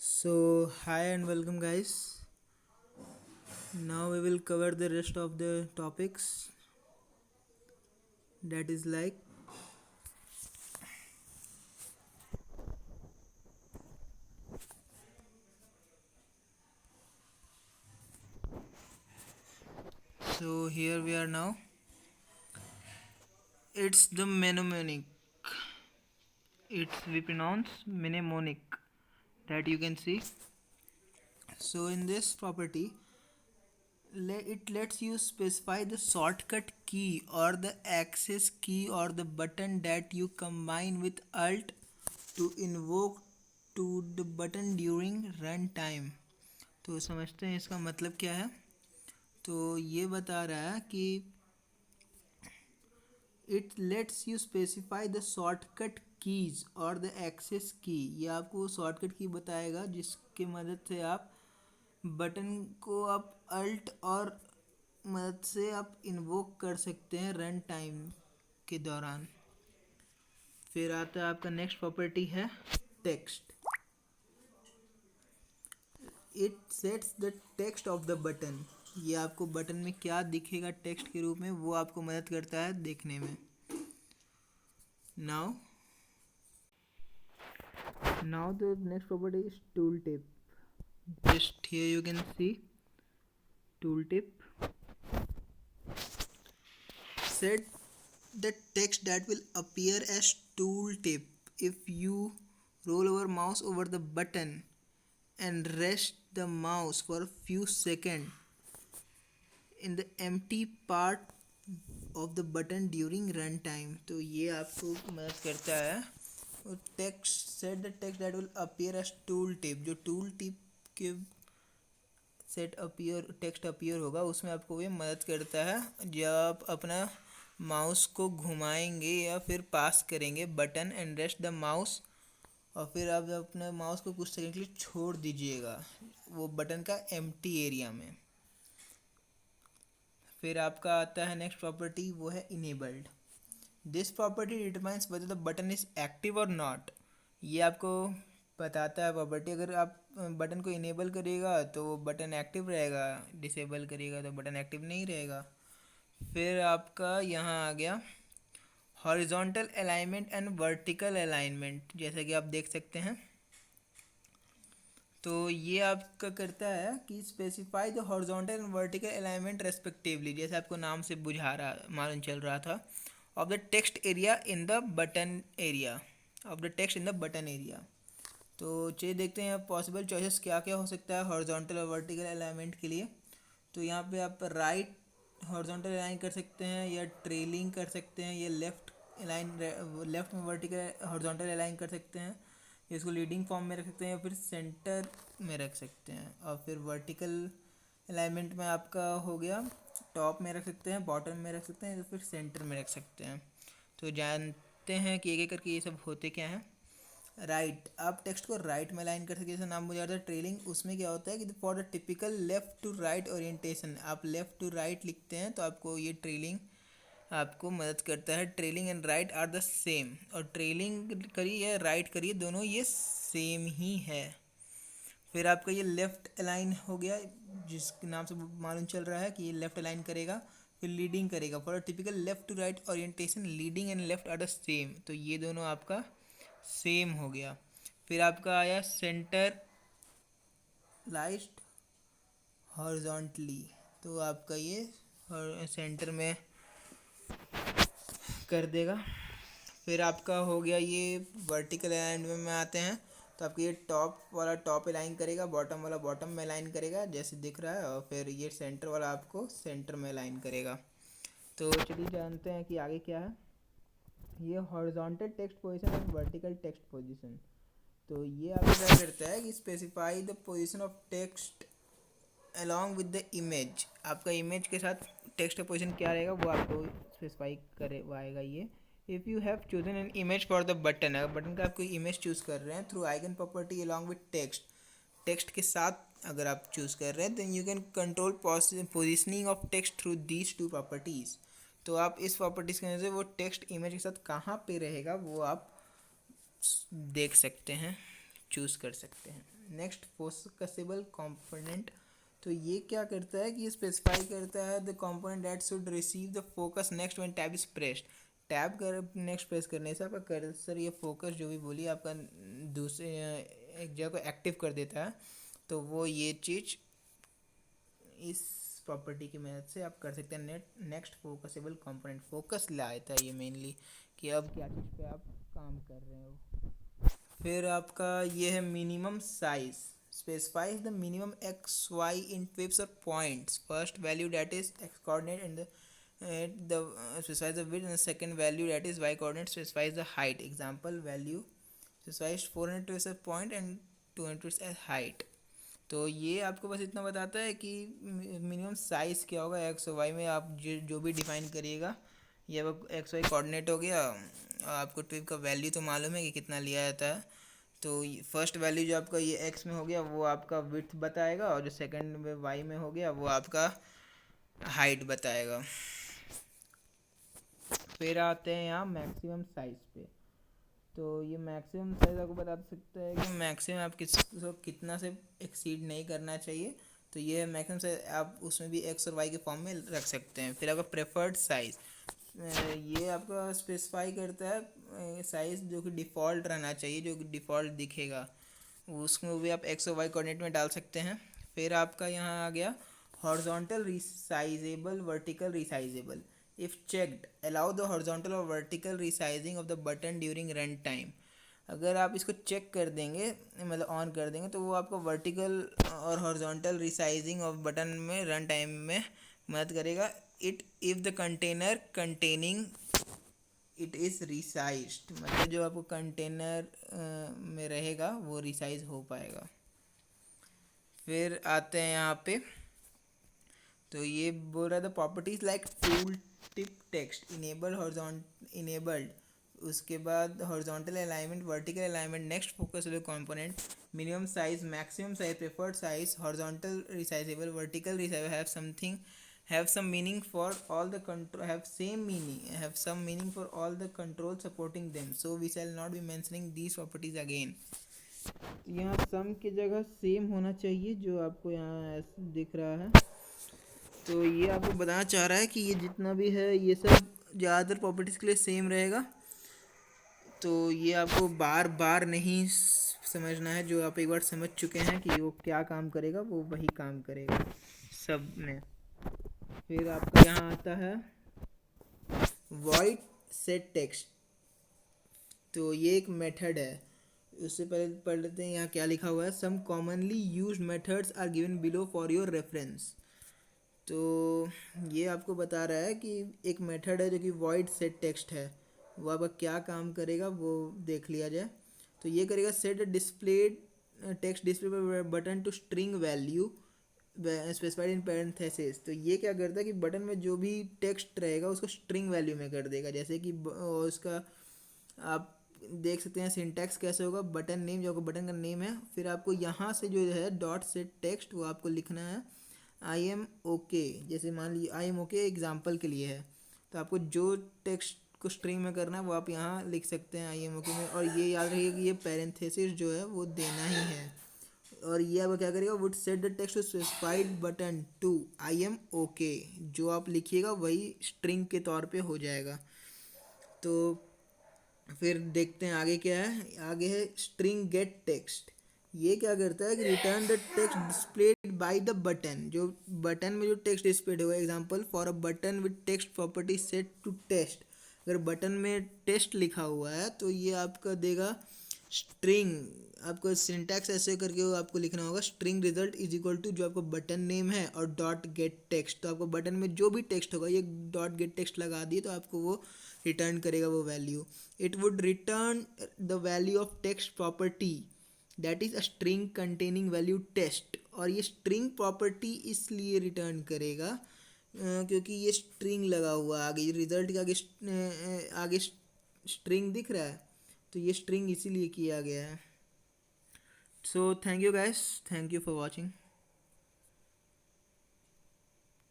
So, hi and welcome, guys. Now we will cover the rest of the topics, that is like. So, here we are now. It's the mnemonic. We pronounce mnemonic, that you can see. So, in this property, it lets you specify the shortcut key or the access key or the button that you combine with alt to invoke to the button during run time. तो समझते हैं इसका मतलब क्या है। तो ये बता रहा है कि it let's you specify the shortcut keys और द एक्सेस की। ये आपको शॉर्टकट की बताएगा जिसके मदद से आप बटन को आप अल्ट और मदद से आप इन्वोक कर सकते हैं रन टाइम के दौरान। फिर आता है आपका नेक्स्ट प्रॉपर्टी है text. It sets the text of the button. ये आपको बटन में क्या दिखेगा टेक्स्ट के रूप में वो आपको मदद करता है देखने में। Now the next property is tool tip. Just here you can see tool tip set the text that will appear as tool tip if you roll over mouse over the button and rest the mouse for a few seconds in the empty part of the button during run time। तो ये आपको मदद करता है। और text set the text that will appear as tool tip. जो tool tip के set appear text appear होगा उसमें आपको ये मदद करता है जब आप अपना माउस को घुमाएंगे या फिर पास करेंगे button and rest the mouse, और फिर आप अपने माउस को कुछ सेकंड के लिए छोड़ दीजिएगा वो बटन का एम्प्टी एरिया में। फिर आपका आता है नेक्स्ट प्रॉपर्टी, वो है enabled. This property determines whether the button is active और नॉट। ये आपको बताता है प्रॉपर्टी, अगर आप बटन को इनेबल करिएगा तो वो बटन एक्टिव रहेगा, डिसेबल करिएगा तो बटन एक्टिव नहीं रहेगा। फिर आपका यहाँ आ गया horizontal alignment and vertical alignment. जैसा कि आप देख सकते हैं तो ये आपका करता है कि specify the horizontal and vertical alignment respectively, जैसे आपको नाम से बुझा रहा मालूम चल रहा था, of the text area in the button area of the text in the button area. तो चलिए देखते हैं पॉसिबल चॉइसेस क्या क्या हो सकता है हॉरिजॉन्टल और वर्टिकल अलाइनमेंट के लिए। तो यहाँ पे आप राइट हॉरिजॉन्टल अलाइन कर सकते हैं या ट्रेलिंग कर सकते हैं, या लेफ्ट में वर्टिकल हॉरिजॉन्टल अलाइन कर सकते हैं, इसको लीडिंग फॉर्म में रख सकते हैं या फिर सेंटर में रख सकते हैं। और फिर वर्टिकल अलाइनमेंट में आपका हो गया टॉप में रख सकते हैं, बॉटम में रख सकते हैं या फिर सेंटर में रख सकते हैं। तो जानते हैं कि एक एक करके ये सब होते क्या हैं। राइट, आप टेक्स्ट को राइट में अलाइन कर सकते हैं, जैसे नाम मुझे आता है ट्रेलिंग। उसमें क्या होता है कि for the typical left to right orientation आप लेफ्ट टू राइट लिखते हैं तो आपको ये ट्रेलिंग आपको मदद करता है। Trailing and right are the same, और ट्रेलिंग करिए या राइट करिए दोनों ये सेम ही है। फिर आपका ये लेफ़्ट अलाइन हो गया जिसके नाम से मालूम चल रहा है कि ये लेफ़्ट अलाइन करेगा। फिर लीडिंग करेगा, for typical left to right orientation leading and left are the same, तो ये दोनों आपका सेम हो गया। फिर आपका आया सेंटर लाइस्ट हॉरिजॉन्टली, तो आपका ये सेंटर में कर देगा। फिर आपका हो गया ये वर्टिकल अलाइनमेंट में आते हैं तो आपका ये टॉप वाला टॉप अलाइन करेगा, बॉटम वाला बॉटम में अलाइन करेगा जैसे दिख रहा है, और फिर ये सेंटर वाला आपको सेंटर में अलाइन करेगा। तो चलिए जानते हैं कि आगे क्या है। ये हॉरिजॉन्टल टेक्स्ट पोजीशन और वर्टिकल टेक्स्ट पोजीशन। तो ये आपको क्या करता है कि specify the position of text along with the image. आपका इमेज के साथ टेक्स्ट का पोजीशन क्या रहेगा वो आपको स्पेसिफाई करवाएगा ये। If you have chosen an image for the button, अगर बटन का आप कोई इमेज चूज़ कर रहे हैं through icon property along with text, text के साथ अगर आप चूज़ कर रहे हैं then you can control positioning of text through these two properties. तो आप इस प्रॉपर्टीज़ के वजह से वो टेक्स्ट इमेज के साथ कहाँ पे रहेगा वो आप देख सकते हैं, चूज़ कर सकते हैं। नेक्स्ट फोकसेबल कंपोनेंट, तो ये क्या करता है कि ये स्पेसिफाई करता है the component that should receive the focus next when tab is pressed. Tab कर नेक्स्ट प्रेस करने से आपका कर्सर ये फोकस जो भी बोलिए आपका दूसरे एक जगह को एक्टिव कर देता है। तो वो ये चीज़ इस प्रॉपर्टी की मदद से आप कर सकते हैं। नेक्स्ट फोकसेबल कंपोनेंट फोकस लाता है ये मेनली कि अब क्या चीज़ पे आप काम कर रहे हो। फिर आपका ये है minimum size, specifies the minimum x y in pips or points. First value that is x coordinate and the specifies the width, and the second value that is y coordinate specifies the height. Example value specifies 400 pips as point and 200 pips as height. तो ये आपको बस इतना बताता है कि minimum size क्या होगा एक्स और वाई में। आप जो भी डिफाइन करिएगा, ये अब एक्स वाई कोऑर्डिनेट हो गया। आपको ट्विप का वैल्यू तो मालूम है कि कितना लिया जाता है। तो फर्स्ट वैल्यू जो आपका ये एक्स में हो गया वो आपका विड्थ बताएगा, और जो सेकंड में वाई में हो गया वो आपका हाइट बताएगा। फिर आते हैं यहाँ मैक्सिमम साइज़ पे। तो ये मैक्सिमम साइज़ आपको बता सकता है कि मैक्सिमम आप किसको कितना से एक्सीड नहीं करना चाहिए। तो ये मैक्सिमम साइज आप उसमें भी एक्स और वाई के फॉर्म में रख सकते हैं। फिर आपका प्रेफर्ड साइज़, ये आपका स्पेसिफाई करता है साइज़ जो कि डिफ़ॉल्ट रहना चाहिए, जो कि डिफ़ॉल्ट दिखेगा, उसमें भी आप एक्स और वाई कोऑर्डिनेट में डाल सकते हैं। फिर आपका यहाँ आ गया horizontal resizable, vertical resizable. If checked allow the horizontal और vertical resizing of the button during run time. अगर आप इसको चेक कर देंगे, मतलब ऑन कर देंगे, तो वो आपको वर्टिकल और हॉरिजॉन्टल रिसाइजिंग ऑफ बटन में रन टाइम में मदद करेगा। It if the container containing it is resized, मतलब जो आपको कंटेनर में रहेगा वो रिसाइज हो पाएगा। फिर आते हैं यहाँ पे, तो ये बोल रहा था properties like tool tip text enable horizontal enabled, उसके बाद horizontal alignment, vertical alignment, next focusable component, minimum size, maximum size, preferred size, horizontal resizable, vertical resizable, have something have some meaning for all the control, have some meaning for all the control supporting them, so we shall not be mentioning these properties again. यहाँ सम की जगह same होना चाहिए जो आपको यहाँ दिख रहा है। तो ये आपको बताना चाह रहा है कि ये जितना भी है ये सब ज़्यादातर प्रॉपर्टीज़ के लिए सेम रहेगा। तो ये आपको बार बार नहीं समझना है, जो आप एक बार समझ चुके हैं कि वो क्या काम करेगा वो वही काम करेगा सब में। फिर आपका यहाँ आता है वॉइड सेट टेक्स्ट, तो ये एक मेथड है। उससे पहले पढ़ लेते हैं यहाँ क्या लिखा हुआ है। Some commonly use methods are given below for your reference. तो ये आपको बता रहा है कि एक मेथड है जो कि वॉइड सेट टेक्स्ट है, वो आपका क्या काम करेगा वो देख लिया जाए। तो ये करेगा set displayed text display button to string value specified in parenthesis. तो ये क्या करता है कि बटन में जो भी टेक्स्ट रहेगा उसको स्ट्रिंग वैल्यू में कर देगा। जैसे कि उसका आप देख सकते हैं सिंटैक्स कैसे होगा। बटन नेम जो आपको बटन का नेम है, फिर आपको यहाँ से जो है डॉट सेट टेक्स्ट वो आपको लिखना है आई एम ओके। जैसे मान लीजिए आई एम ओके एग्जाम्पल के लिए है, तो आपको जो टेक्स्ट को स्ट्रिंग में करना है वो आप यहाँ लिख सकते हैं आई एम ओके में। और ये याद रखिए कि ये पैरेंथेसिस जो है वो देना ही है। और ये अब क्या करेगा, would set the text to specified button to I am okay, जो आप लिखिएगा वही स्ट्रिंग के तौर पे हो जाएगा। तो फिर देखते हैं आगे क्या है। आगे है स्ट्रिंग गेट टेक्स्ट। ये क्या करता है कि return the text displayed by the button, जो बटन में जो टेक्स्ट डिस्प्लेड होगा। Example for a button with text property set to test, अगर बटन में टेस्ट लिखा हुआ है तो ये आपका देगा स्ट्रिंग। आपको सिंटैक्स ऐसे करके वो आपको लिखना होगा string result is equal to जो आपको बटन नेम है और डॉट गेट टेक्स्ट। तो आपको बटन में जो भी टेक्स्ट होगा ये डॉट गेट टेक्स्ट लगा दिए तो आपको वो रिटर्न करेगा वो value. It would return the value of text property that is a string containing value test. और ये स्ट्रिंग प्रॉपर्टी इसलिए रिटर्न करेगा क्योंकि ये स्ट्रिंग लगा हुआ आगे रिजल्ट के आगे स्ट्रिंग दिख रहा है, तो ये स्ट्रिंग इसीलिए किया गया है। So thank you guys, thank you for watching.